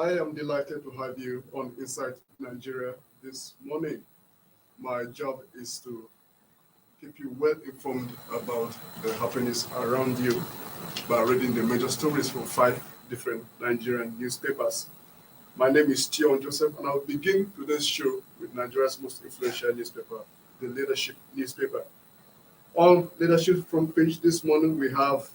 I am delighted to have you on Inside Nigeria this morning. My job is to keep you well informed about the happenings around you by reading the major stories from 5 different Nigerian newspapers. My name is Tion Joseph, and I'll begin today's show with Nigeria's most influential newspaper, the Leadership newspaper. On Leadership front page this morning, we have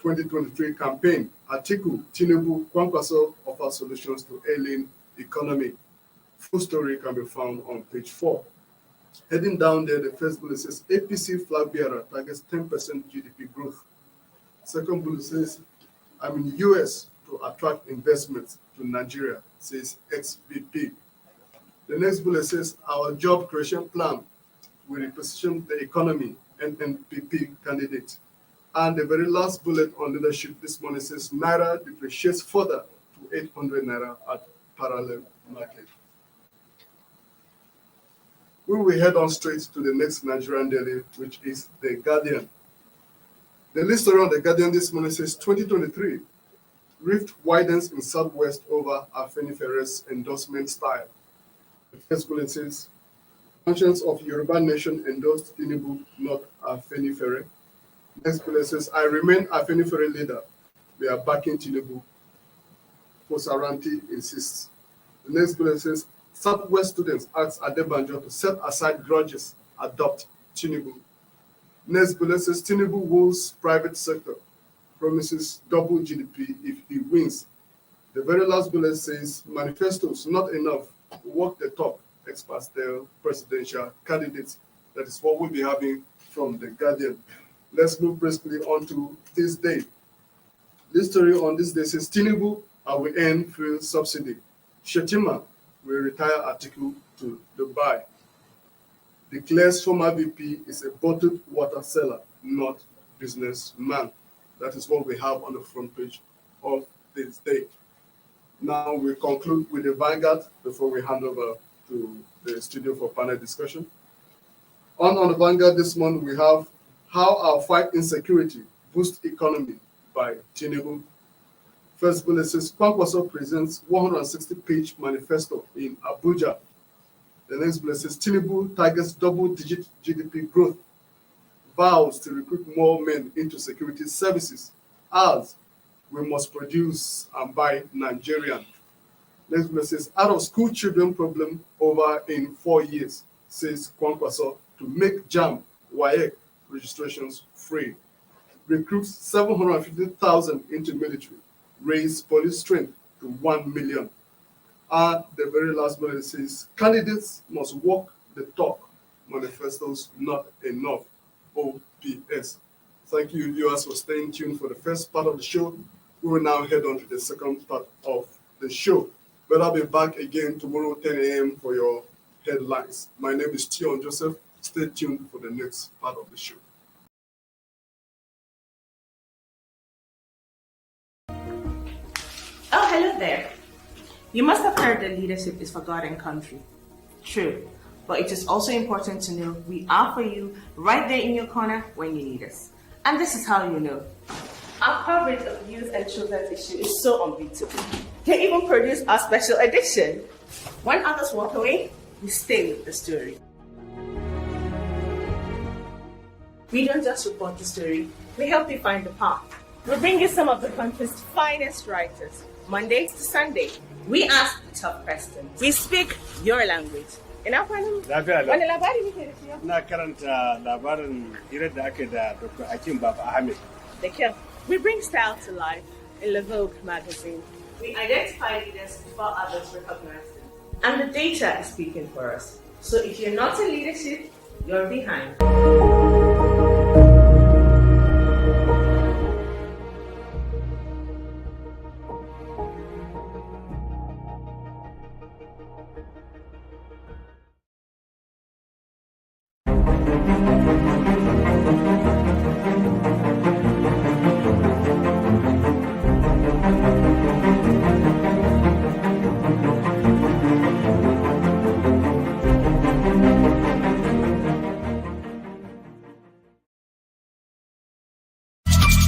2023 campaign, Atiku, Tinubu, Kwankwaso offer solutions to ailing economy. Full story can be found on page 4. Heading down there, the first bullet says, APC flag bearer targets 10% GDP growth. Second bullet says, I'm in US to attract investments to Nigeria, says ex-VP. The next bullet says, our job creation plan will reposition the economy, NNPP candidate. And the very last bullet on Leadership this morning says, Naira depreciates further to 800 Naira at parallel market. We will head on straight to the next Nigerian daily, which is The Guardian. The lead story on The Guardian this morning says, 2023, rift widens in Southwest over Afenifere's endorsement style. The first bullet says, conscience of Yoruba nation endorsed Tinubu, not Afenifere. Next bullet says, I remain Afenifere leader. We are backing Tinubu. Fosaranti insists. The next bullet says, Southwest students ask Adebanjo to set aside grudges, adopt Tinubu. Next bullet says, Tinubu woos private sector, promises double GDP if he wins. The very last bullet says, manifestos not enough, walk the talk, experts tell presidential candidates. That is what we'll be having from The Guardian. Let's move briskly on to THISDAY. This story on this day says, Tinubu will end fuel subsidy. Shetima will retire Atiku to Dubai. Declares former VP is a bottled water seller, not businessman. That is what we have on the front page of this day. Now we conclude with the Vanguard before we hand over to the studio for panel discussion. On the Vanguard this morning, we have how our fight insecurity boosts economy by Tinubu. First bullet says, Kwankwaso presents 160-page manifesto in Abuja. The next bullet says, Tinubu targets double-digit GDP growth, vows to recruit more men into security services, as we must produce and buy Nigerian. Next bullet says, out of school children problem over in 4 years, says Kwankwaso, to make JAMB, WAEC registrations free. Recruits 750,000 into military. Raise police strength to 1 million. And the very last bullet says, candidates must walk the talk. Manifestos not enough. OPS. Thank you, viewers, for staying tuned for the first part of the show. We will now head on to the second part of the show. But I'll be back again tomorrow 10 a.m. for your headlines. My name is Tion Joseph. Stay tuned for the next part of the show. Oh, hello there. You must have heard that leadership is forgotten country. True, but it is also important to know we are for you right there in your corner when you need us. And this is how you know. Our coverage of youth and children's issue is so unbeatable. They even produce our special edition. When others walk away, we stay with the story. We don't just report the story, we help you find the path. We bring you some of the country's finest writers. Monday to Sunday, we ask the tough questions. We speak your language. Ina kwanan? Lafiya lau. Wani labari muke da shi yau? Na karanta labarin hirar da aka da Dr. Akin Baba Ahmed. Da kyau. We bring style to life in Le Vogue magazine. We identify leaders before others recognize them. And the data is speaking for us. So if you're not in leadership, you're behind.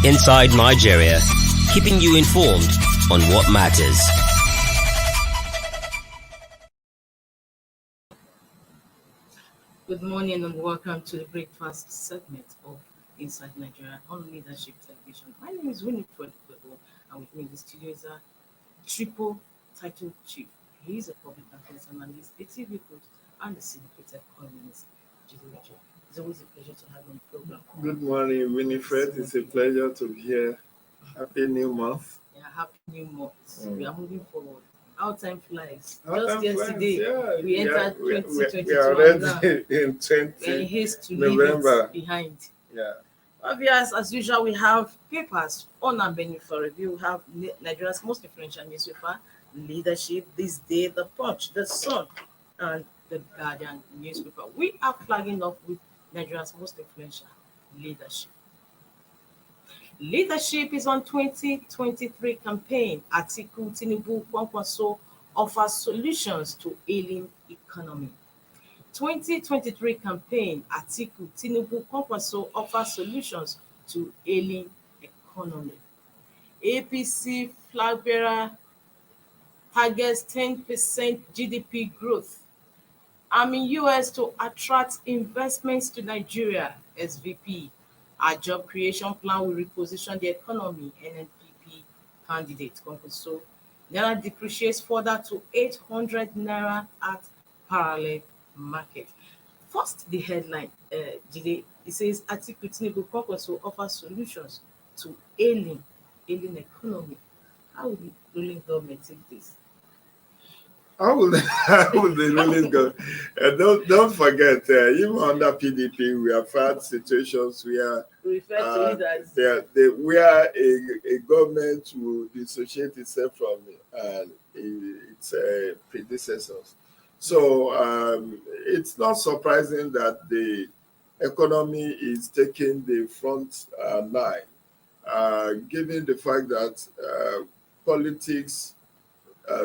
Inside Nigeria, keeping you informed on what matters. Good morning and welcome to the breakfast segment of Inside Nigeria on Leadership Television. My name is Winifred Kwebo, and with me in the studio is a triple title chief. He is a public affairs analyst, a TV host, and a syndicated columnist. Jidereje. It's always a pleasure to have you on the program. Good morning, Winifred. It's a pleasure to be here. Happy New Month. Yeah, happy new month. Mm. We are moving forward. How time flies. How Just time flies, yesterday, yeah. we entered we 2022 are and now already in we are in 20 haste to leave November. it behind. Yeah. Obvious, as usual, we have papers on our menu for review. We have Nigeria's most influential newspaper, Leadership, This Day, The Punch, The Sun, and The Guardian newspaper. We are flagging off with Nigeria's most influential Leadership. Leadership is on 2023 campaign. Atiku Tinubu Kwankwaso offers solutions to ailing economy. 2023 campaign, Atiku Tinubu Kwankwaso offers solutions to ailing economy. APC flag bearer targets 10% GDP growth. I'm in US to attract investments to Nigeria, SVP. Our job creation plan will reposition the economy, NNPP candidate Kwankwaso. Naira depreciates further to 800 naira at parallel market. First, the headline, Jide, it says Atiku Tinubu Kwankwaso offers solutions to ailing economy. How will the ruling government take this? How will the ruling go? Don't forget, even under PDP, we have had situations where Refer to it as where a government will dissociate itself from its predecessors. So it's not surprising that the economy is taking the front line, given the fact that politics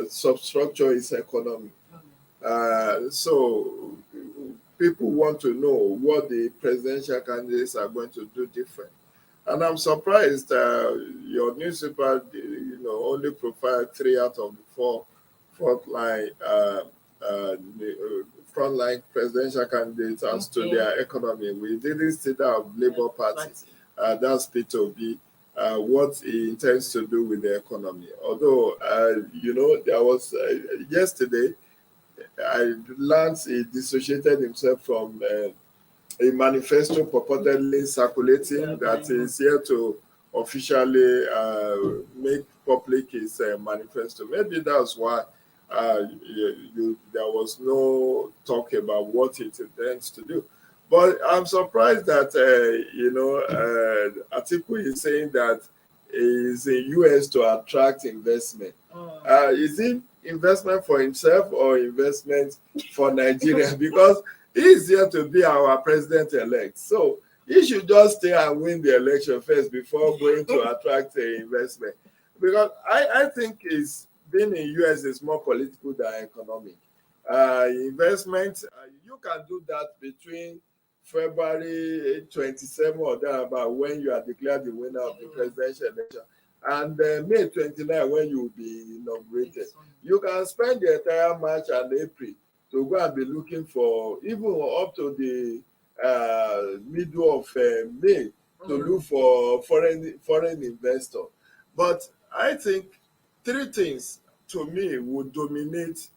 substructure is economy. So people want to know what the presidential candidates are going to do different. And I'm surprised your newspaper, only profile 3 out of the 4 frontline frontline presidential candidates as to their economy. We didn't see that of Labour Party. That's Peter Obi. What he intends to do with the economy. Although, there was yesterday, I learned he dissociated himself from a manifesto purportedly circulating that is here to officially make public his manifesto. Maybe that's why there was no talk about what it intends to do. But I'm surprised that Atiku is saying that is in US to attract investment. Is it investment for himself or investment for Nigeria? Because he's here to be our president-elect. So he should just stay and win the election first before going to attract investment. Because I think being in US is more political than economic. Investment, you can do that between February 27 or thereabout when you are declared the winner of the presidential election, and May 29 when you will be inaugurated. You can spend the entire March and April to go and be looking for, even up to the middle of May, to look for foreign investor. But I think 3 things to me would dominate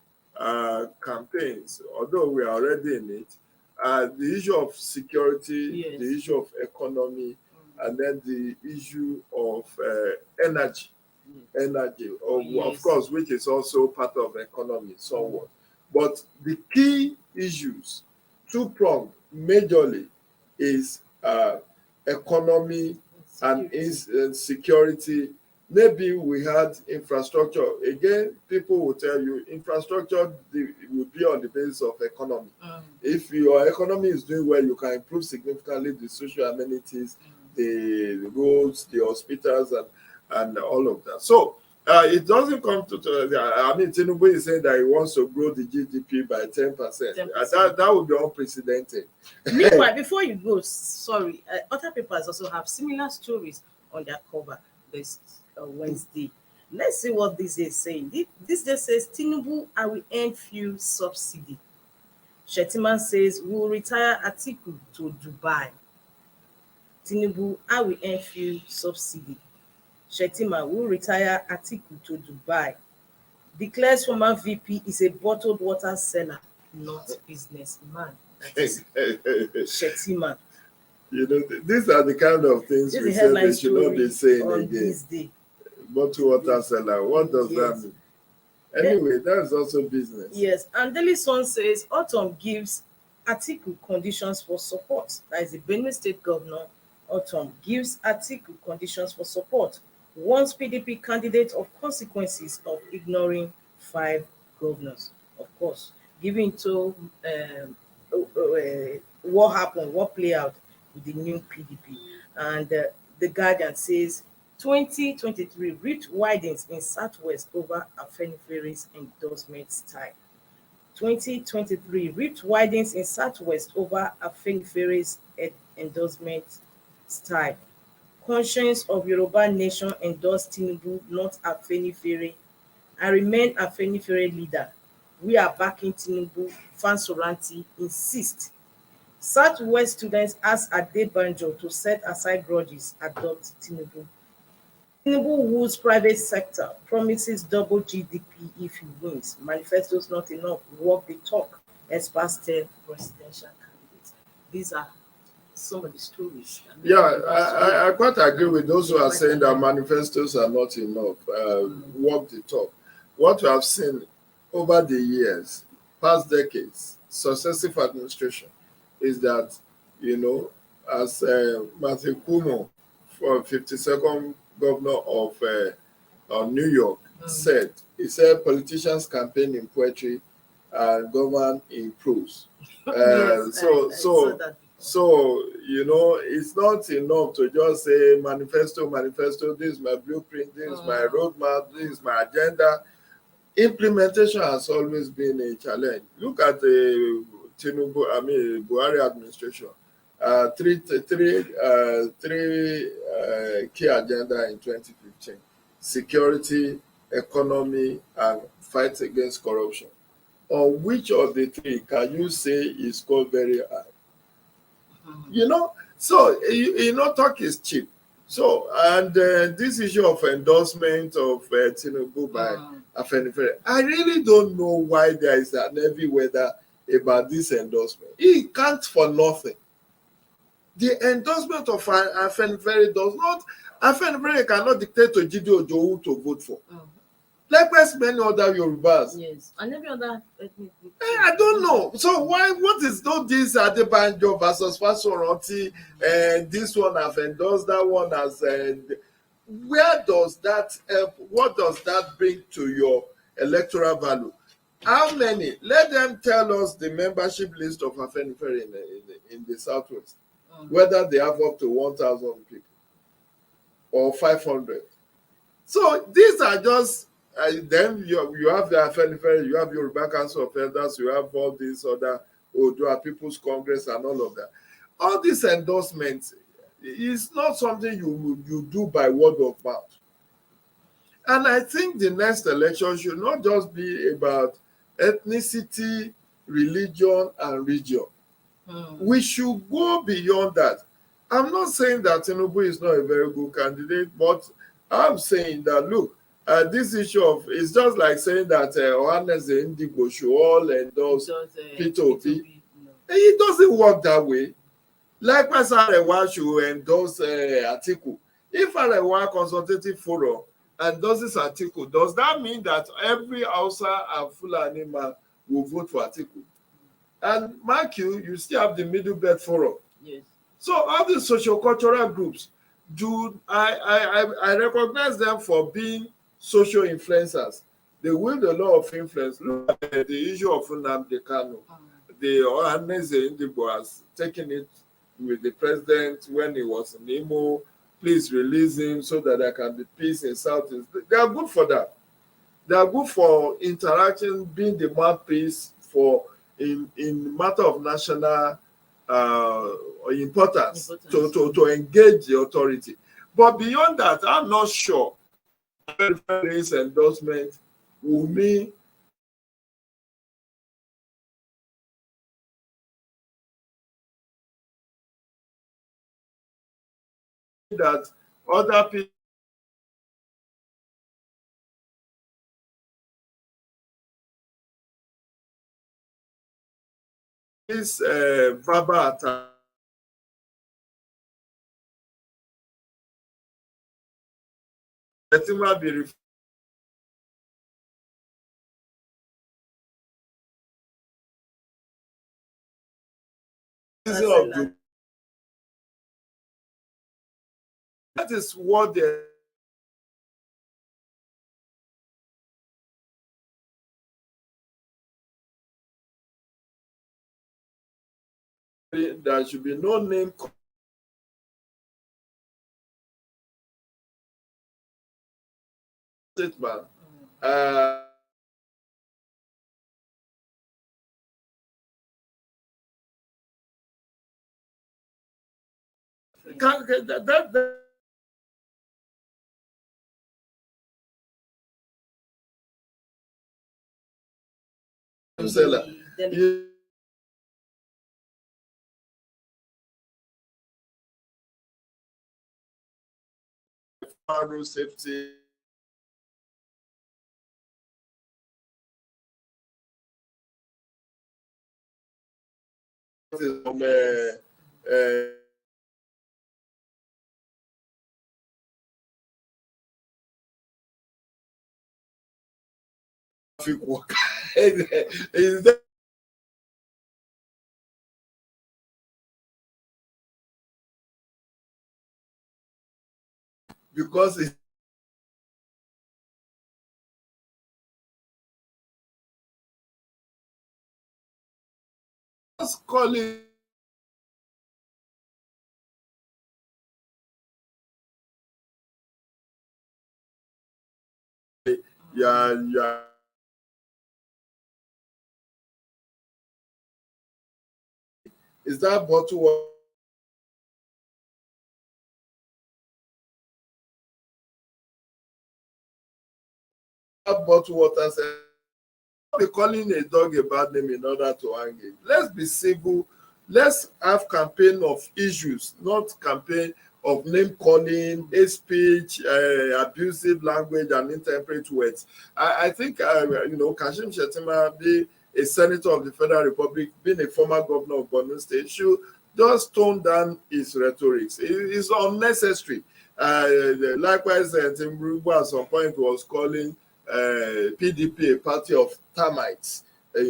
campaigns, although we are already in it. The issue of security, the issue of economy, and then the issue of energy, of course, which is also part of economy somewhat. But the key issues, 2-pronged, majorly, is economy and security. Maybe we had infrastructure. Again, people will tell you infrastructure will be on the basis of economy. If your economy is doing well, you can improve significantly the social amenities, the roads, the hospitals, and all of that. So it doesn't come to, Tinubu is saying that he wants to grow the GDP by 10%. 10%. That would be unprecedented. Meanwhile, before you go, sorry, other papers also have similar stories on their cover this Wednesday. Let's see what this is saying. This day says Tinubu, I will end fuel subsidy. Shettima says we will retire Atiku to Dubai. Tinubu, I will end fuel subsidy. Shettima will retire Atiku to Dubai. Declares former VP is a bottled water seller, not businessman. That is Shettima. You know, these are the kind of things This we is the said headline they should not be story saying on again. this day. Bottled water seller, what does that Yes. mean? Anyway, that's also business. Yes, and Daily Sun says Autumn gives Atiku conditions for support. That is the Benue State Governor. Autumn gives Atiku conditions for support. Warns PDP candidate of consequences of ignoring 5 governors. Of course, giving to what happened, what play out with the new PDP. And the Guardian says 2023 rift widens in Southwest over Afenifere's endorsement style. 2023 rift widens in Southwest over Afenifere's endorsement style. Conscience of Yoruba nation endorsed Tinubu, not Afenifere. I remain Afenifere leader. We are backing Tinubu. Fansoranti insists. Southwest students ask Adebanjo to set aside grudges, adopt Tinubu. Tinubu woos private sector, promises double GDP if he wins. Manifestos not enough, walk the talk, experts tell presidential candidates. These are some of the stories. Yeah, I quite agree with those who are saying that manifestos are not enough. Walk the talk. What we have seen over the years, past decades, successive administration, is that, you know, as Matthew Cuomo, for 52nd governor of New York, said, he said politicians campaign in poetry and govern in prose. Yes, I saw that. So, you know, it's not enough to just say manifesto, this is my blueprint, this is my roadmap, this is my agenda. Implementation has always been a challenge. Look at the Buhari administration. Three key agenda in 2015: security, economy, and fight against corruption. On which of the 3 can you say is scored very high? You know, so you know, talk is cheap. So, and this issue of endorsement of Tinubu by Afenifere, I really don't know why there is an heavy weather about this endorsement. He can't for nothing. The endorsement of Afenifere does not. Afenifere cannot dictate to Jide Ojowu to vote for. Likewise, many other Yorubas. Yes, and every other ethnic group. I don't know. So why? What is all this Adebanjo versus Fasoranti? And this one have endorsed, that one has. Where does that help? What does that bring to your electoral value? How many? Let them tell us the membership list of Afenifere in the Southwest. Whether they have up to 1,000 people or 500. So these are just. Then you have the Afenifere, you have Yoruba Council of Elders, you have all these other Odua People's Congress and all of that. All these endorsements is not something you do by word of mouth. And I think the next election should not just be about ethnicity, religion, and region. We should go beyond that. I'm not saying that Tinubu is not a very good candidate, but I'm saying that, look, this issue of, it's just like saying that Ohanes Ndigbo should all endorse Peter Obi. It doesn't work that way. Likewise, Arewa should endorse Atiku. If Arewa Consultative Forum endorses Atiku, does that mean that every Hausa and Fulani man will vote for Atiku? And mark you still have the Middle Belt Forum. Yes. So all these socio-cultural groups, I recognize them for being social influencers. They wield a lot of influence. Look at the issue of Nnamdi Kanu. The Ohanes Ndigbo has taken it with the president when he was in Imo. Please release him so that there can be peace in Southeast. They are good for that. They are good for interaction, being the mouthpiece for in matter of national importance. To engage the authority. But beyond that, I'm not sure this endorsement will mean that other people this verbal attack. Fatima be referred of the, that is what they there should be no name statement. That seller. Road safety. From traffic worker. Is that because it's just calling yeah. Is that bottle of that bottle water? Be calling a dog a bad name in order to hang it. Let's be civil. Let's have campaign of issues, not campaign of name calling, hate speech, abusive language, and intemperate words. I think Kashim Shettima, being a senator of the Federal Republic, being a former governor of Borno State, should just tone down his rhetoric. It's unnecessary. Likewise, Tim Rubu at some point was calling PDP a party of termites. That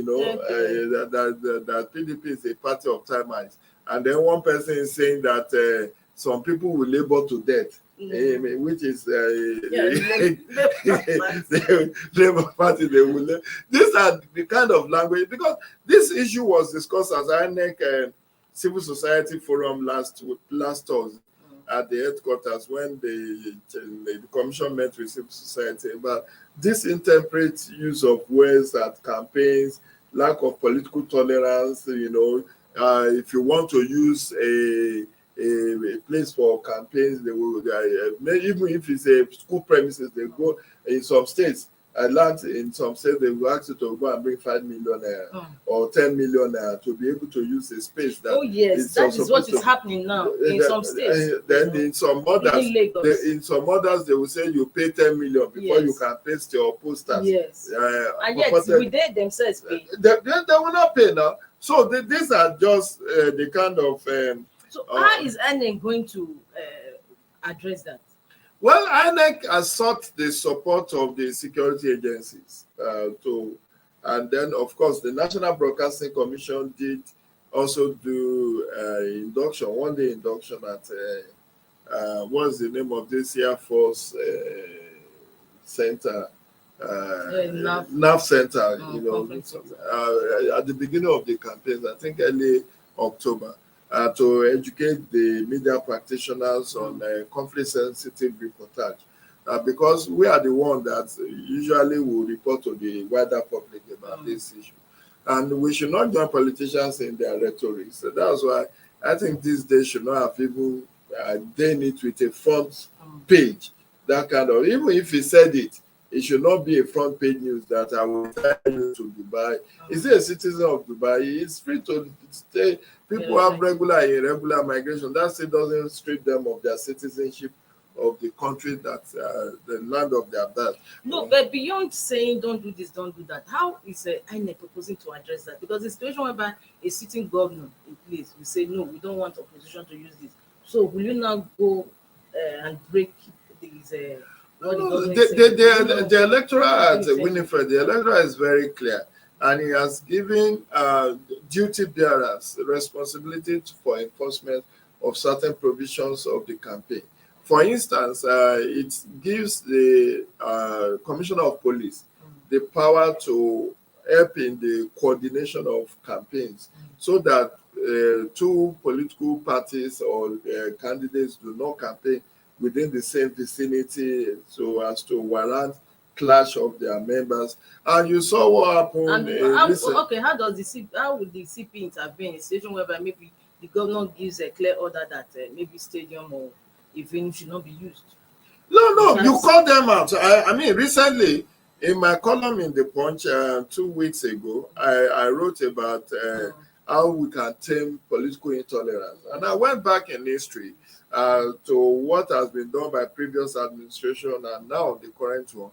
PDP is a party of termites. And then one person is saying that some people will labor to death, which is Labour Party. They will. These are the kind of language, because this issue was discussed as INEC Civil Society Forum last Thursday at the headquarters when the commission met with civil society. But this intemperate use of words at campaigns, lack of political tolerance, if you want to use a place for campaigns, they will, even if it's a school premises, they go in some states. I learned in some states they will ask you to go and bring 5 million or 10 million to be able to use a space. That that is what is happening now in some states. Then in some others, they will say you pay 10 million before you can paste your posters. Yes. And yet, will they themselves pay? They will not pay now. So these are just the kind of. So how is INEC going to address that? Well, INEC has sought the support of the security agencies and then, of course, the National Broadcasting Commission did also do induction, one-day induction at, what's the name of this Air Force center? NAV Center, at the beginning of the campaign, I think early October. To educate the media practitioners on conflict-sensitive reportage, because we are the one that usually will report to the wider public about this issue, and we should not join politicians in their rhetoric. So that's why I think this day should not have even done it with a front page. That kind of, even if he said it it should not be a front page news that I will tell you to Dubai. Is he a citizen of Dubai? He is free to stay. People have regular and irregular migration. That still doesn't strip them of their citizenship of the country that the land of their birth. No, but beyond saying don't do this, don't do that, how is INEC proposing to address that? Because the situation whereby a sitting governor in place will say, no, we don't want opposition to use this. So will you now go and break these? The electoral at Winifred, the electoral is very clear, and he has given duty bearers responsibility for enforcement of certain provisions of the campaign. For instance, it gives the Commissioner of Police the power to help in the coordination of campaigns, so that two political parties or candidates do not campaign within the same vicinity, so as to warrant clash of their members. And you saw what happened. How would the CP intervene in a situation whereby maybe the governor gives a clear order that maybe stadium or event should not be used? No, you call them out. I mean, recently in my column in the Punch 2 weeks ago, I wrote about how we can tame political intolerance, and I went back in history to what has been done by previous administration and now the current one,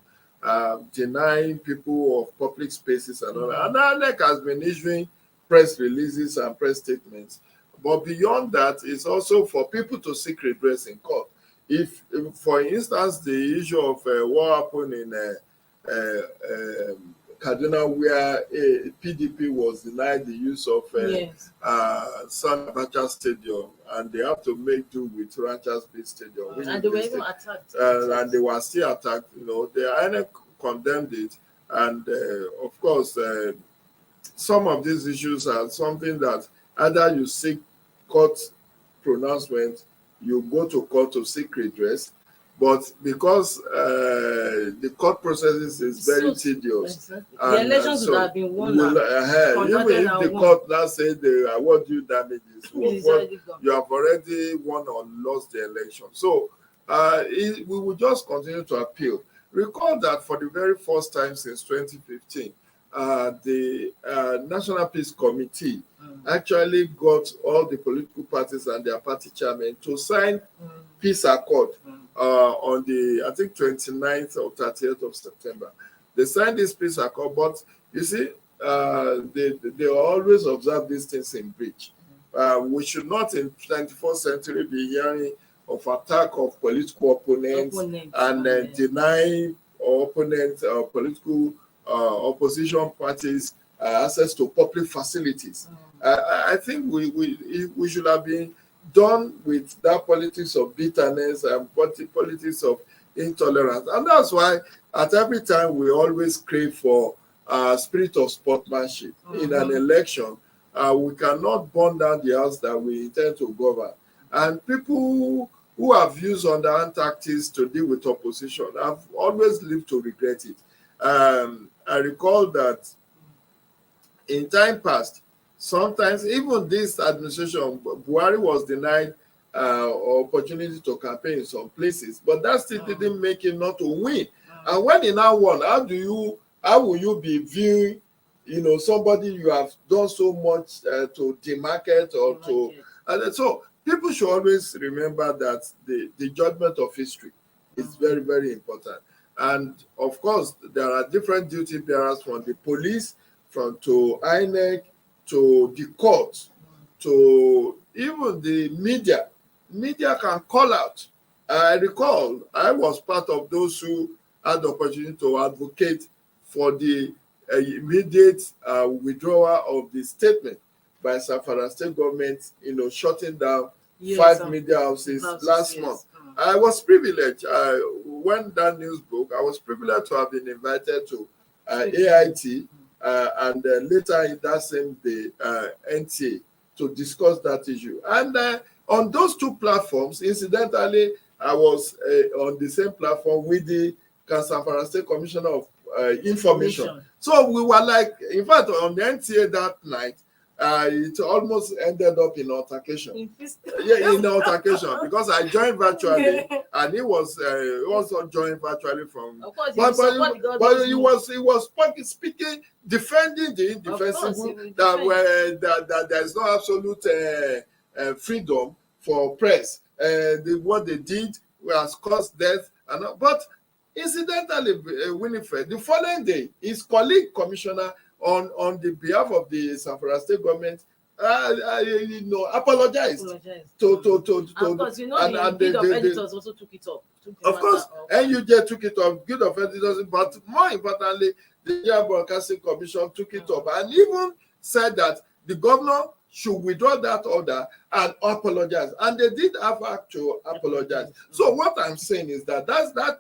denying people of public spaces and all that. And INEC has been issuing press releases and press statements. But beyond that, it's also for people to seek redress in court. If for instance, the issue of what happened in Kaduna, where PDP was denied the use of San Abacha Stadium, and they have to make do with Ranchers Bay Stadium. And they were even attacked. And they were still attacked. You know, the INEC condemned it, and of course, some of these issues are something that either you seek court pronouncement, you go to court to seek redress. But because the court process is very tedious, the elections would have been won. Even if the court now say they award you damages, you have already won or lost the election. So we will just continue to appeal. Recall that for the very first time since 2015, the National Peace Committee actually got all the political parties and their party chairmen to sign peace accord on the, I think, 29th or 30th of September. They signed this peace accord, but you see, they always observe these things in breach. We should not in 21st century be hearing of attack of political opponents and denying opponents or political opposition parties access to public facilities. I think we should have been done with that politics of bitterness and politics of intolerance. And that's why at every time we always crave for a spirit of sportsmanship. In an election, we cannot burn down the house that we intend to govern. And people who have used underhand tactics to deal with opposition have always lived to regret it. I recall that in time past, sometimes even this administration, Buhari was denied opportunity to campaign in some places, but that still didn't make him not to win. And when he now won, how will you be viewing, somebody you have done so much to demarket or to, and so people should always remember that the judgment of history is very, very important. And of course, there are different duty bearers from the police, to INEC, to the court, to even the media. Media can call out. I recall I was part of those who had the opportunity to advocate for the immediate withdrawal of the statement by Zamfara State government, shutting down 5 media houses last month. I was privileged. When that news broke, I was privileged to have been invited to AIT and later in that same day, NTA, to discuss that issue. And on those 2 platforms, incidentally, I was on the same platform with the Zamfara State Commissioner of Information. So we were like, in fact, on the NTA that night, it almost ended up in altercation. In fist- Yeah, in altercation, because I joined virtually and he was also joined virtually from. Of course, But he was speaking, defending the indefensible, that there is no absolute freedom for press. What they did has caused death, but incidentally, Winifred, the following day, his colleague commissioner on the behalf of the Zamfara state government, apologized. To of course, the Guild of Editors also took it up. Of course, NUJ took it up, Guild of Editors, but more importantly, the Nigerian Broadcasting Commission took it up and even said that the governor should withdraw that order and apologize. And they did have to apologize. So what I'm saying is that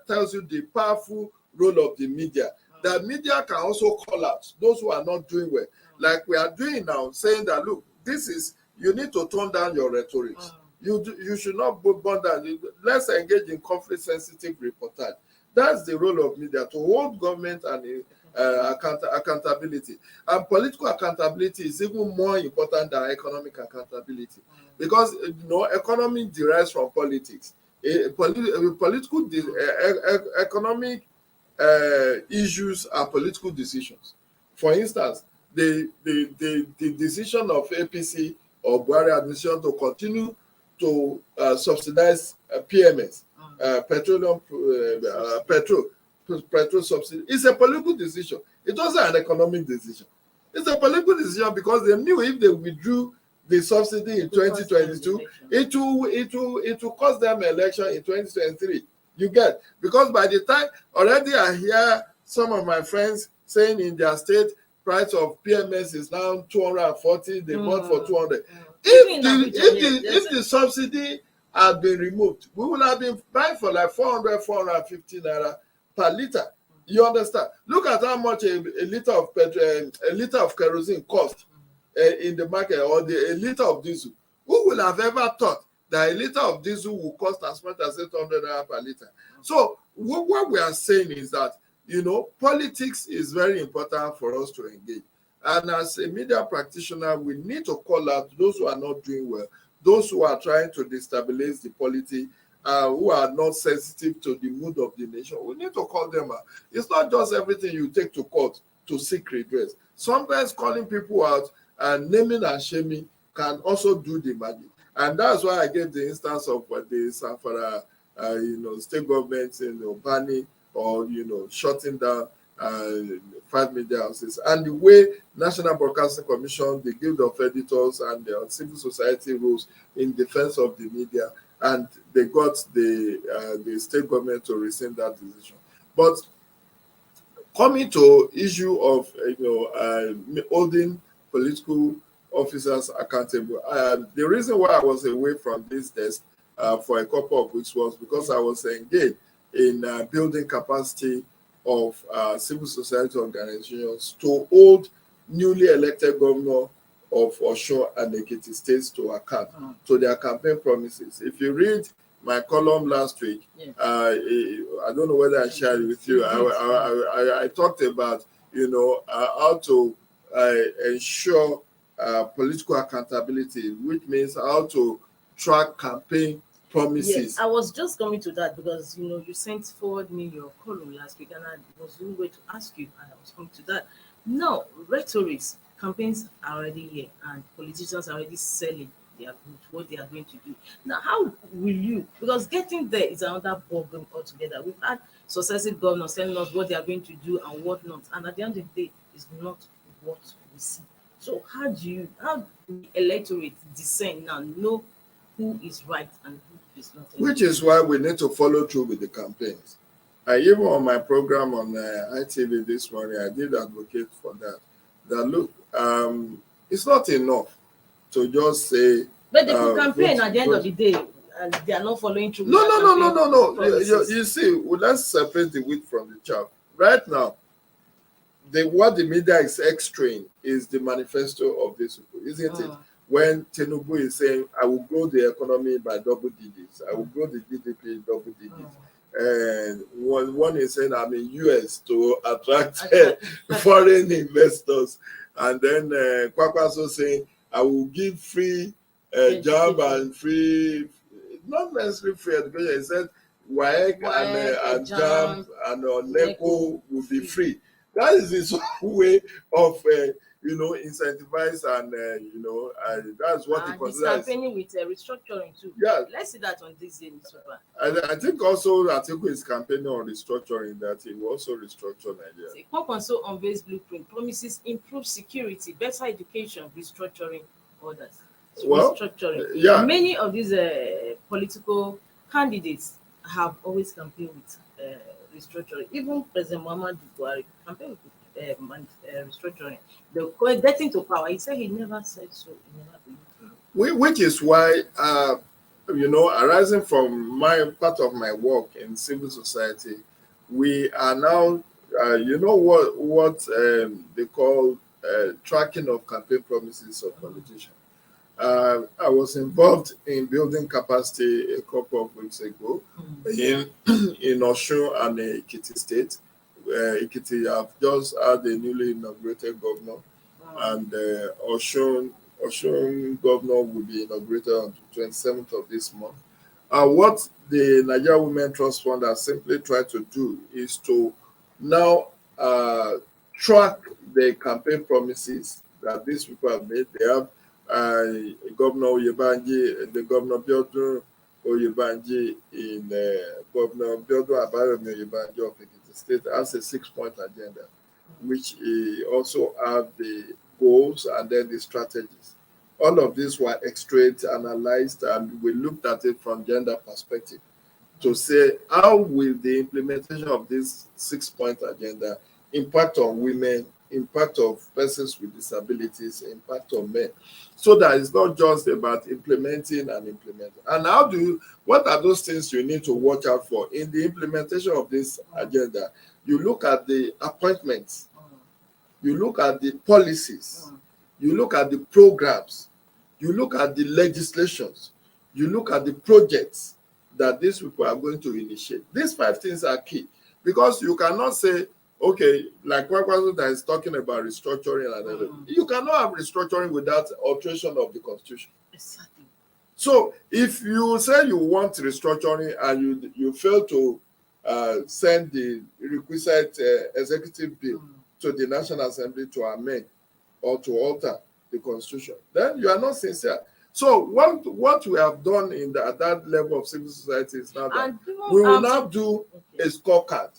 tells you the powerful role of the media. That media can also call out those who are not doing well, like we are doing now, saying that, look, you need to tone down your rhetoric. You should not burn down. Let's engage in conflict-sensitive reportage. That's the role of media, to hold government and accountability. And political accountability is even more important than economic accountability, because economy derives from politics. Economic issues are political decisions. For instance, the decision of APC or Buhari administration to continue to subsidize PMS, petrol subsidy, is a political decision. It wasn't an economic decision. It's a political decision because they knew if they withdrew the subsidy in 2022, it will cost them election in 2023. You get, because by the time already I hear some of my friends saying in their state price of PMS is now 240, they bought for 200. If the subsidy had been removed, we would have been buying for like 450 naira per liter. You understand? Look at how much a liter of petrol, a liter of kerosene cost in the market, or a liter of diesel. Who would have ever thought that a liter of diesel will cost as much as 800 naira per liter? So what we are saying is that, politics is very important for us to engage. And as a media practitioner, we need to call out those who are not doing well, those who are trying to destabilize the polity, who are not sensitive to the mood of the nation. We need to call them out. It's not just everything you take to court to seek redress. Sometimes calling people out and naming and shaming can also do the magic. And that's why I gave the instance of the Zamfara, state government, banning or shutting down 5 media houses, and the way National Broadcasting Commission, the Guild of Editors, and the civil society rose in defense of the media, and they got the state government to rescind that decision. But coming to issue of holding political officers accountable, the reason why I was away from this desk for a couple of weeks was because I was engaged in building capacity of civil society organizations to hold newly elected governor of Osun and Ekiti states to account to their campaign promises. If you read my column last week, I don't know whether I shared it with you. I talked about how to ensure political accountability, which means how to track campaign promises. Yes, I was just coming to that because you sent forward me your column last week, and I was going to ask you, and I was coming to that. No, rhetorics, campaigns are already here, and politicians are already selling their goods, what they are going to do. Now, how will you? Because getting there is another ballgame altogether. We've had successive governors telling us what they are going to do and what not, and at the end of the day, it's not what we see. So how do the electorate discern now, know who is right and who is not? Which is why we need to follow through with the campaigns. Even on my program on ITV this morning, I did advocate for that. That look, it's not enough to just say. But they could campaign at the end of the day, and they are not following through. No. You see, let's separate the wheat from the chaff. Right now, what the media is extracting is the manifesto of this people, isn't it? When Tinubu is saying, I will grow the economy by double digits, I will grow the GDP double digits. And one is saying, I'm in US to attract foreign investors. and then Kwakwaso saying, I will give free job and free, not necessarily free education. He said, WAEC and JAM and NECO will be free. That is his way of, incentivize and, that's what he considers. He's campaigning with restructuring too. Yeah. Let's see that on this day, Mr. I think also Atiku is campaigning on restructuring, that he will also restructure Nigeria. Kwankwaso unveils blueprint, promises improved security, better education, restructuring others. Well, restructuring. Yeah. Many of these political candidates have always campaigned with restructuring. Even President Muhammadu Buhari campaigned with restructuring. Getting to power, he said he never said so. He never believed. Which is why, arising from my part of my work in civil society, we are now, what they call tracking of campaign promises of politicians. I was involved in building capacity a couple of weeks ago in Osun and Ekiti State. Ekiti have just had a newly inaugurated governor, and Osun governor will be inaugurated on the 27th of this month. What the Nigeria Women Trust Fund has simply tried to do is to now track the campaign promises that these people have made. They have Governor Oyebanji, the Governor Biodun Oyebanji in Governor Biodun Abayomi Oyebanji of Ekiti State has a 6-point agenda, which also have the goals and then the strategies. All of these were extracted, analyzed, and we looked at it from gender perspective to say how will the implementation of this 6-point agenda impact on women, impact of persons with disabilities, impact on men, so that it's not just about implementing. And what are those things you need to watch out for in the implementation of this agenda? You look at the appointments, you look at the policies, you look at the programs, you look at the legislations, you look at the projects that these people are going to initiate. These 5 things are key, because you cannot say, okay, like Kwakwaso that is talking about restructuring and everything. You cannot have restructuring without alteration of the constitution. Exactly. So if you say you want restructuring and you fail to send the requisite executive bill to the National Assembly to amend or to alter the constitution, then you are not sincere. So what we have done at that level of civil society is now that we will now do a scorecard.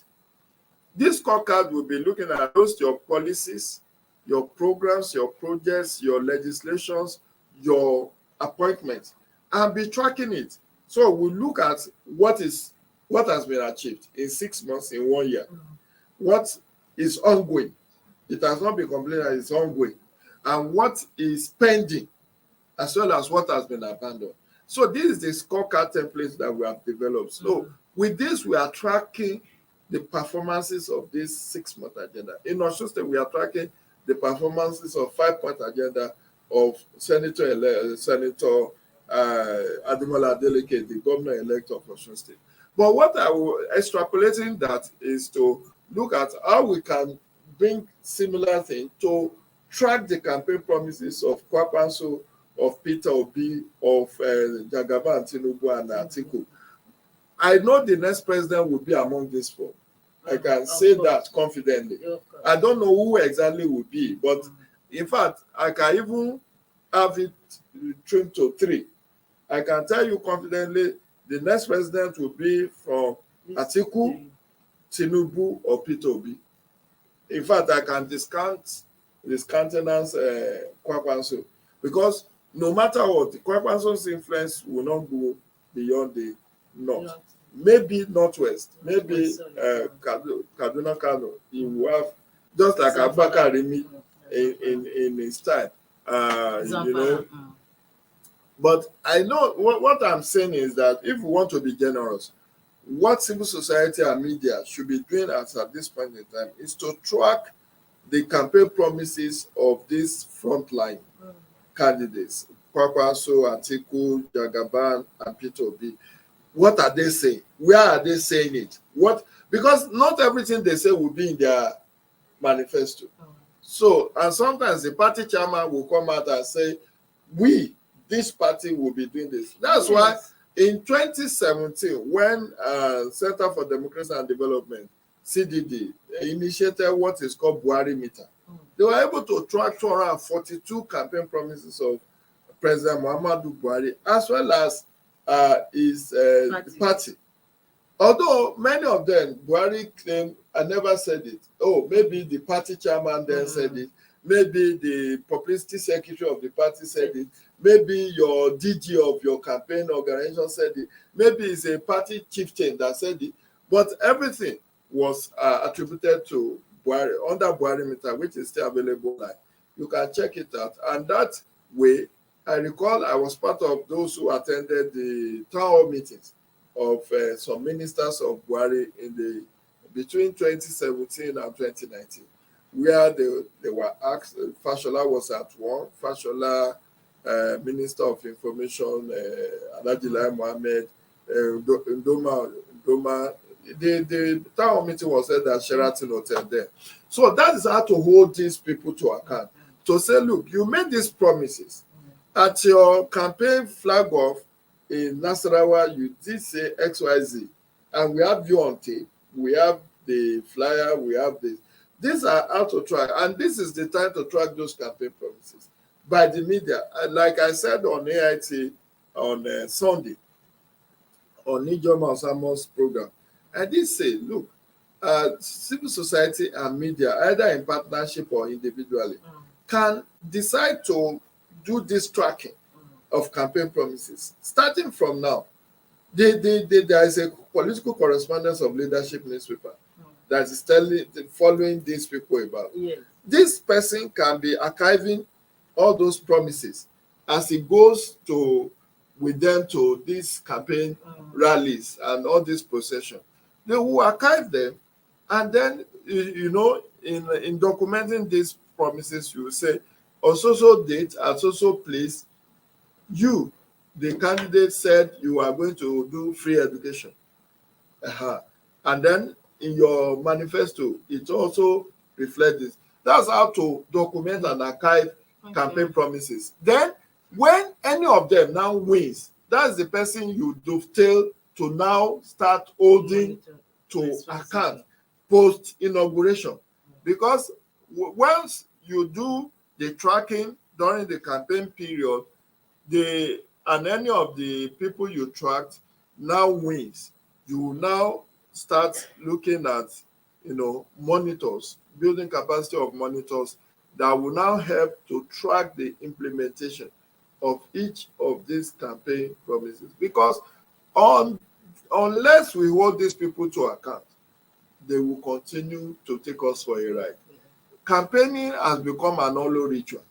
This scorecard will be looking at your policies, your programs, your projects, your legislations, your appointments, and be tracking it. So we look at what has been achieved in 6 months, in 1 year, what is ongoing. It has not been completed, it's ongoing, and what is pending, as well as what has been abandoned. So this is the scorecard template that we have developed. So with this, we are tracking the performances of this 6-month agenda. In Osun State, we are tracking the performances of 5-point agenda of Senator Ademola Adeleke, the governor-elect of Osun State. But what I will extrapolating that is to look at how we can bring similar things to track the campaign promises of Kwakwaso, of Peter Obi, of Jagaban, Tinubu, and Atiku. I know the next president will be among these 4. I can say that confidently. I don't know who exactly will be, but in fact, I can even have it trimmed to 3. I can tell you confidently the next president will be from Atiku, Tinubu, or Peter Obi. In fact, I can discount Kwakwaso, because no matter what, Kwakwaso's influence will not go beyond the north. Maybe northwest, maybe Kaduna Kano. He will have, just like Abubakar Rimi in his time, But I know what I'm saying is that if we want to be generous, what civil society and media should be doing at this point in time is to track the campaign promises of these frontline candidates, Kwakwaso, Atiku, Jagaban, and Peter Obi. What are they saying? Where are they saying it? Because not everything they say will be in their manifesto. So, and sometimes the party chairman will come out and say, this party will be doing this. That's why in 2017, when Center for Democracy and Development, CDD, initiated what is called Buhari Meter, they were able to track 242 campaign promises of President Muhammadu Buhari, as well as his party. Although many of them, Buhari claimed, I never said it. Oh, maybe the party chairman then said it. Maybe the publicity secretary of the party said it. Maybe your DG of your campaign organization said it. Maybe it's a party chieftain that said it. But everything was attributed to Buhari, under Buhari Meter, which is still available now. You can check it out. And that way, I recall I was part of those who attended the town hall meetings of some ministers of Buhari between 2017 and 2019, where they were asked. Fashola was at one. Fashola, Minister of Information, Alhaji Mohammed, Ndoma. The town hall meeting was held at Sheraton Hotel there. So that is how to hold these people to account. To say, look, you made these promises. At your campaign flag off in Nasarawa, you did say XYZ, and we have you on tape. We have the flyer. We have this. These are how to track, and this is the time to track those campaign promises by the media. And like I said on AIT on Sunday, on Nijoma Osamo's program, I did say, look, civil society and media, either in partnership or individually, can decide to do this tracking of campaign promises. Starting from now, there is a political correspondence of leadership newspaper that is following these people about. Yes. This person can be archiving all those promises as he goes with them to these campaign rallies and all this procession. They will archive them, and then in documenting these promises, you will say, on so date at so place, you, the candidate, said you are going to do free education. And then in your manifesto, it also reflects this. That's how to document and archive campaign promises. Then, when any of them now wins, that's the person you dovetail to now start holding to account post-inauguration. Because once you do the tracking during the campaign period, and any of the people you tracked now wins, you will now start looking at monitors, building capacity of monitors that will now help to track the implementation of each of these campaign promises. Because unless we hold these people to account, they will continue to take us for a ride. Campaigning has become an hollow ritual.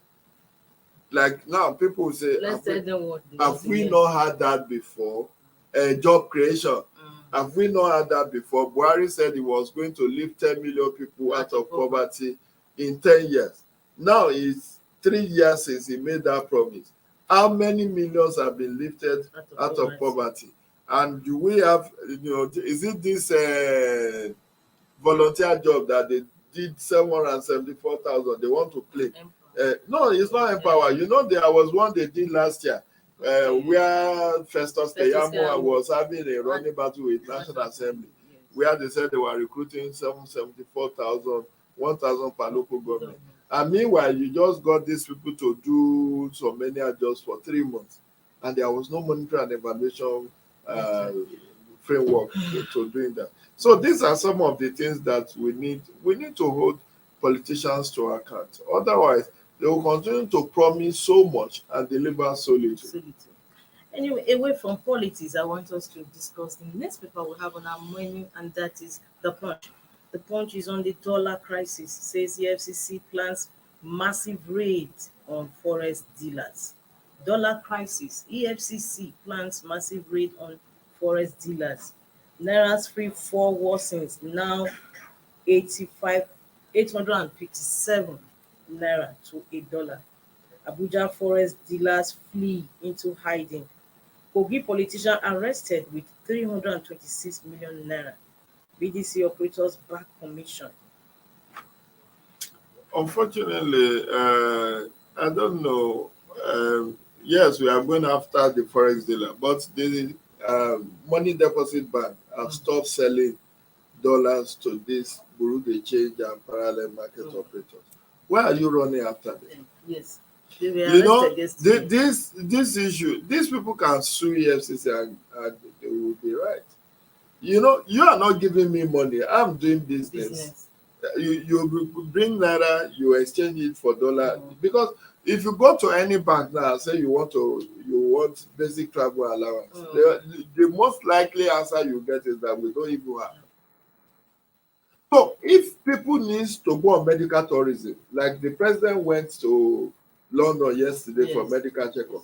Like now, people will say, have we not had that before? Job creation. Have we not had that before? Buhari said he was going to lift 10 million people out of poverty in 10 years. Now it's 3 years since he made that promise. How many millions have been lifted out of poverty? And do we have, is it this volunteer job that they did 774,000? They want to play. No, it's not Empower. There was one they did last year where Festus Keyamo was having a running battle with National Assembly, where they said they were recruiting 774,000, 1,000 per local government. And meanwhile, you just got these people to do so many adjustments for 3 months, and there was no monitoring and evaluation framework to doing that. So these are some of the things that we need to hold politicians to account. Otherwise, they will continue to promise so much and deliver so little. Anyway, away from politics, I want us to discuss the next paper we have on our menu, and that is The Punch. The Punch is on the dollar crisis. It says the FCC plans massive raid on forest dealers. Dollar crisis. EFCC plans massive raid on forest dealers. Naira's free fall worsens, now 857 naira to $1. Abuja forest dealers flee into hiding. Kogi politician arrested with 326 million naira. BDC operators back commission. Unfortunately, I don't know. Yes, we are going after the forex dealer, but the money deposit bank have stopped selling dollars to this bureau de change and parallel market operators. Why are you running after them? Yes. They were You know, arrested yesterday. this issue, these people can sue EFCC and they will be right. You know, you are not giving me money. I'm doing business. You bring naira, you exchange it for dollar. Because if you go to any bank now and say you want basic travel allowance, the most likely answer you get is that we don't even have. So if people needs to go on medical tourism, like the president went to London yesterday for medical checkup,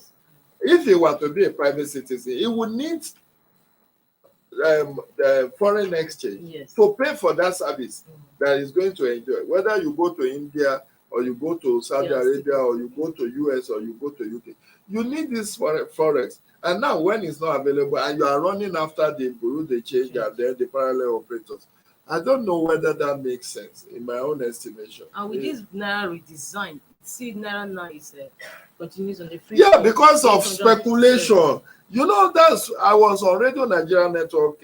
if he were to be a private citizen, he would need the foreign exchange to pay for that service that is going to enjoy. Whether you go to India or you go to Saudi Arabia or you go to US or you go to UK, you need this forex. And now when it's not available and you are running after the bureau de change and then the parallel operators, I don't know whether that makes sense in my own estimation. And with this Naira redesign, see Naira now is continues on the free. Yeah, because of speculation. You know, I was on Radio Nigeria Network,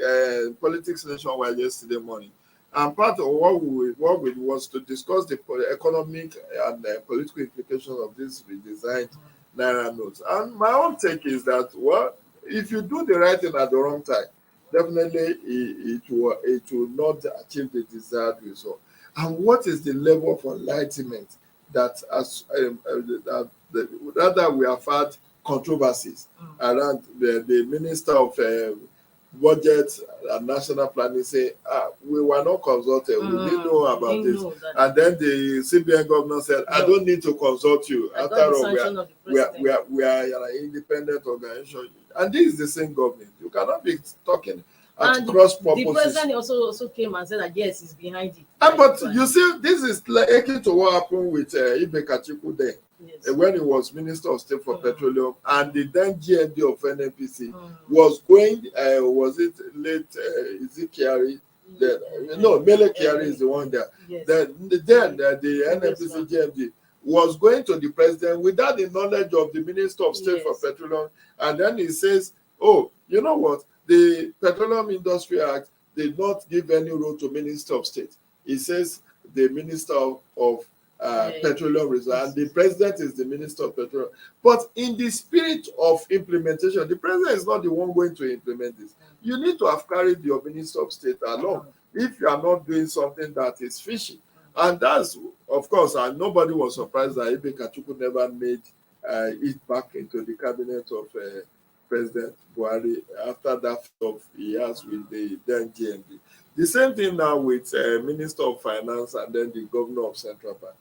Politics Nationwide yesterday morning, and part of what we was to discuss the economic and political implications of this redesigned Naira notes. And my own take is that, well, if you do the right thing at the wrong time, definitely it will not achieve the desired result. And what is the level of enlightenment that rather we have had controversies around the Minister of Budget and National Planning say, we were not consulted, we didn't know about this. And then the CBN governor said, I don't need to consult you. After all, we are an independent organization. And this is the same government. You cannot be talking at cross purposes. The president also came and said that yes, he's behind it. But you see, this is like akin to what happened with Ibe Kachiku then. Yes. When he was Minister of State for Petroleum, and the then GMD of NNPC was going, was it late Ezekiel? No, Mele Kyari is the one there. Yes. Then the NNPC GMD was going to the president without the knowledge of the Minister of State for Petroleum, and then he says, oh, you know what? The Petroleum Industry Act did not give any role to Minister of State. It says the Minister of Petroleum Reserve, and the president is the Minister of Petroleum. But in the spirit of implementation, the president is not the one going to implement this. You need to have carried your Minister of State along if you are not doing something that is fishy. And that's, of course, and nobody was surprised that Ibe Kachuku never made it back into the cabinet of President Buhari after that of years with the then GMD. The same thing now with Minister of Finance and then the Governor of Central Bank.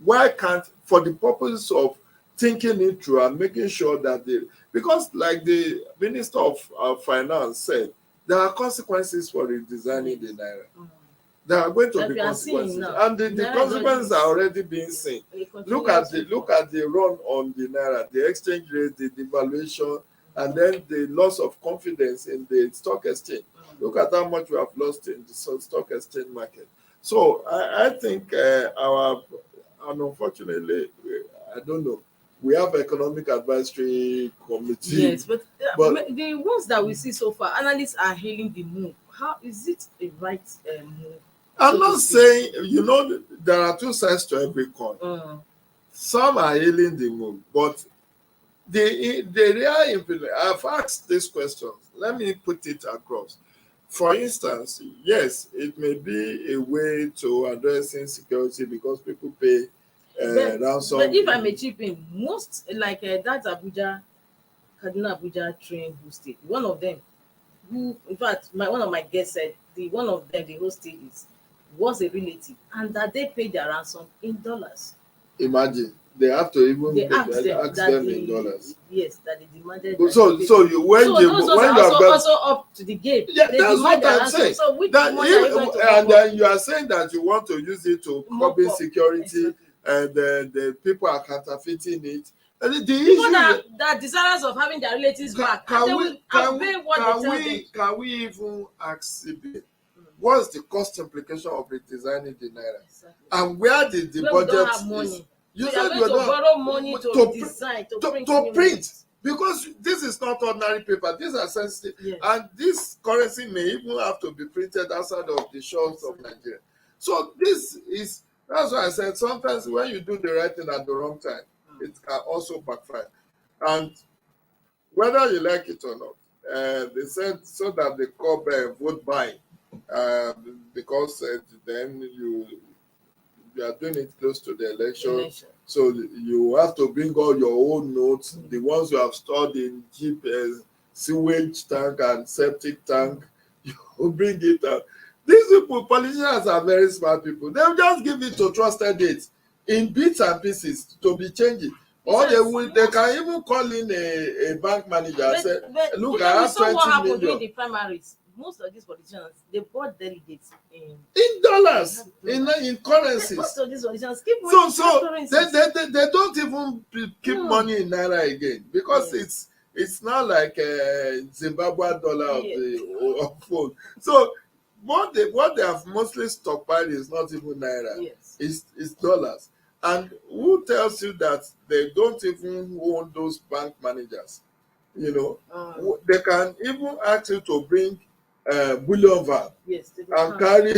Why can't, for the purpose of thinking it through and making sure that because like the Minister of Finance said, there are consequences for redesigning the Naira. There are going to be consequences, and the consequences are already being seen. Look at the run on the Naira, the exchange rate, the devaluation, and then the loss of confidence in the stock exchange. Look at how much we have lost in the stock exchange market. So I think unfortunately, I don't know. We have economic advisory committee. Yes, but the ones that we see so far, analysts are hailing the move. How is it a right move? I'm not saying, there are two sides to every coin. Some are hailing the move, but the real implement. I've asked this question. Let me put it across. For instance, yes, it may be a way to address insecurity because people pay ransom. But if I may chip in, most like that Kaduna Abuja train who stayed, one of them, who in fact one of my guests said one of them, the hostages, was a relative, and that they paid their ransom in dollars. Imagine. They have to even ask them in dollars. Yes, that they demanded. So when you are also up to the game. Yeah, that's what I'm saying. So then you are saying that you want to use it to curb insecurity, and the people are counterfeiting it. And the people that desirous of having their relatives back, can we even ask CBN what's the cost implication of redesigning the naira? Exactly. And where did the Where we budget don't have money. is? You So you're said going to don't borrow money to pr- design, to print. to new print notes. because this is not ordinary paper. These are sensitive, Yes. and this currency may even have to be printed outside of the shores of Nigeria. So this is that's why I said sometimes when you do the right thing at the wrong time, it can also backfire. And whether you like it or not, they said so that they call vote buying, because then you are doing it close to the election. So you have to bring all your own notes, the ones you have stored in cheap sewage tank and septic tank. You bring it out. These people, politicians, are very smart people. They'll just give it to trusted aides in bits and pieces to be changing. Or they can even call in a bank manager and say, look, I have 20 what happened million. during the primaries. Most of these politicians, they bought delegates in dollars, in currencies. Most of these politicians keep So money they don't even keep money in naira again because it's not like Zimbabwe dollar of phone. So what they have mostly stockpiled is not even naira. Yes. It's dollars. And who tells you that they don't even own those bank managers? You know, they can even ask you to bring bullion van and carry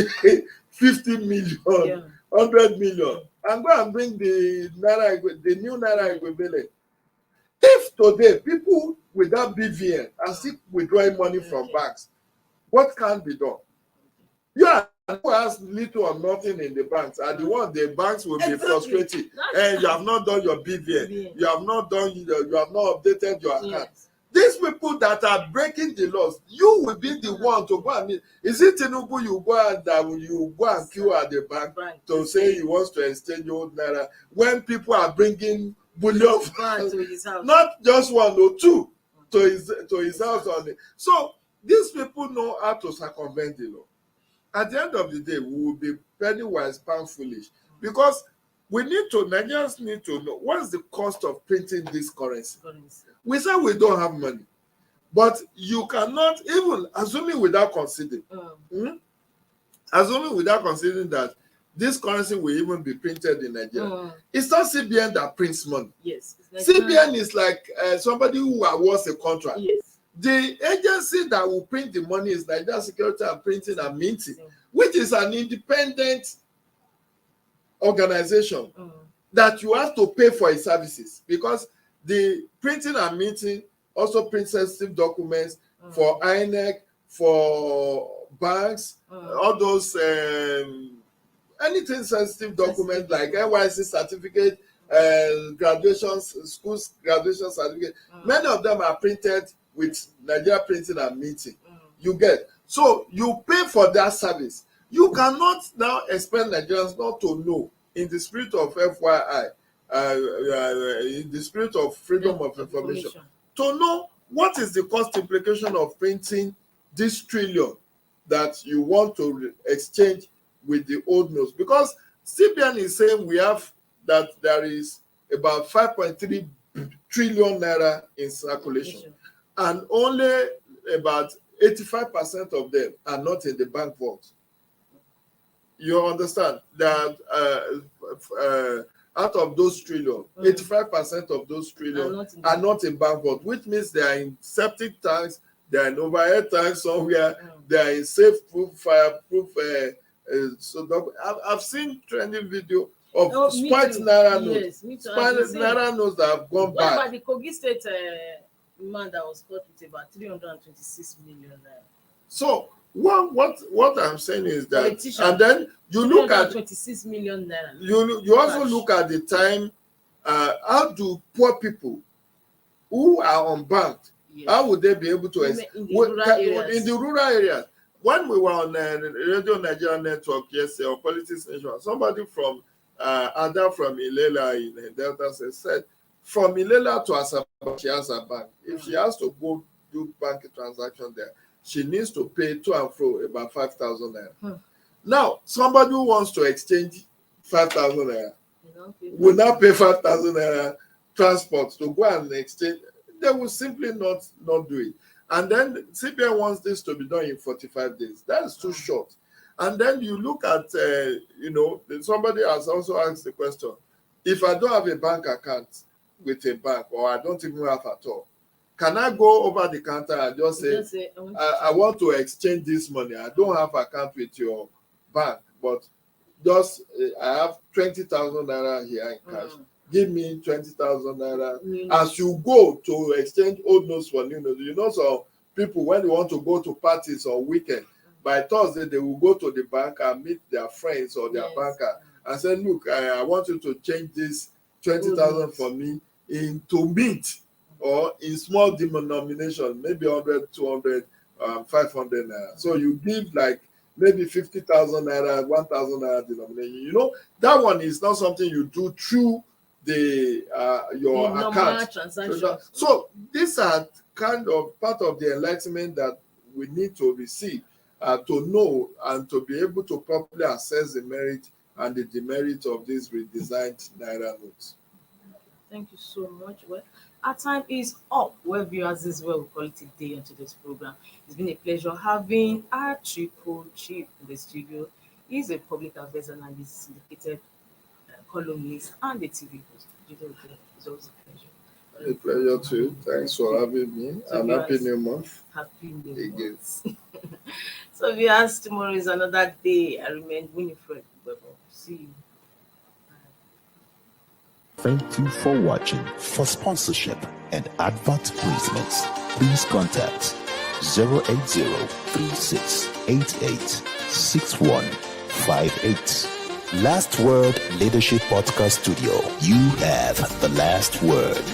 50 million, 100 million, and go and bring the new naira equivalent. If today people without BVN are still withdrawing money from banks, what can be done? Who has little or nothing in the banks are the ones the banks will be frustrated. And you have not done your BVN, you have not updated your account. Yes. These people that are breaking the laws, you will be the one to go and meet. Is it Tinubu you go and queue at the bank to say he wants to exchange old naira when people are bringing bullion to his house? Not just one or two to his house on it. So these people know how to circumvent the law. At the end of the day, we will be penny wise, pound foolish, because Nigerians need to know what's the cost of printing this currency. We say we don't have money, but you cannot, even assuming without considering that this currency will even be printed in Nigeria. It's not CBN that prints money. Yes. CBN is like somebody who awards a contract. Yes. The agency that will print the money is Nigeria Security and Printing and Minting, which is an independent organization that you have to pay for its services, because the printing and minting also print sensitive documents for INEC, for banks, all those anything sensitive documents like NYC certificate, schools graduation certificate. Many of them are printed with Nigeria Printing and Minting. You get. So you pay for that service. You cannot now expect Nigerians not to know, in the spirit of FYI, in the spirit of freedom of information, to know what is the cost implication of printing this trillion that you want to exchange with the old notes. Because CBN is saying that there is about 5.3 trillion naira in circulation, and only about 85% of them are not in the bank vault. You understand that out of those trillion, 85% of those trillion are not in bank vault, which means they are in septic tanks, they are in overhead tanks somewhere, they are in safe-proof, fireproof. So I've seen trending video of spoiled naira notes. Spoiled naira notes that have gone bad. What about the Kogi State man that was caught with about 326 million naira? So what I'm saying is that, and then you look at 26 million naira. You also look at the time. How do poor people who are unbanked, how would they be able to in the rural areas? When we were on Radio Nigeria Network yesterday, or Politics Nation, somebody from Ada from Ilela in Delta said, from Ilela to Asaba, she has a bank. If she has to go do bank transaction there, she needs to pay to and fro about 5,000 naira. Now, somebody who wants to exchange 5,000 naira will now pay 5,000 naira transport to go and exchange. They will simply not do it. And then CBN wants this to be done in 45 days. That is too short. And then you look at, somebody has also asked the question, if I don't have a bank account with a bank, or I don't even have at all, can I go over the counter and just say, I want to exchange this money. I don't have account with your bank, but just I have 20,000 naira here in cash. Give me 20,000 naira. As you go to exchange old notes for new notes, some people, when they want to go to parties on weekend, by Thursday, they will go to the bank and meet their friends or their banker and say, look, I want you to change this 20,000 for me into meat or in small denomination, maybe 100, 200, 500 naira. So you give like maybe 50,000 naira, 1,000 naira denomination. That one is not something you do through your account. Transactions. So these are kind of part of the enlightenment that we need to receive, to know and to be able to properly assess the merit and the demerit of these redesigned naira notes. Thank you so much. Well, our time is up. Well, viewers, this is where we call it a day on today's program. It's been a pleasure having our triple chief in the studio. He's a public affairs analyst, syndicated columnist, and a TV host. It's always a pleasure. A pleasure too. Thanks for having me. And happy new month. Happy new month. So, viewers, tomorrow is another day. I remain Winifred Weber. See you. Thank you for watching. For sponsorship and advert placements, please contact 080-3688-6158. Last Word Leadership Podcast Studio. You have the last word.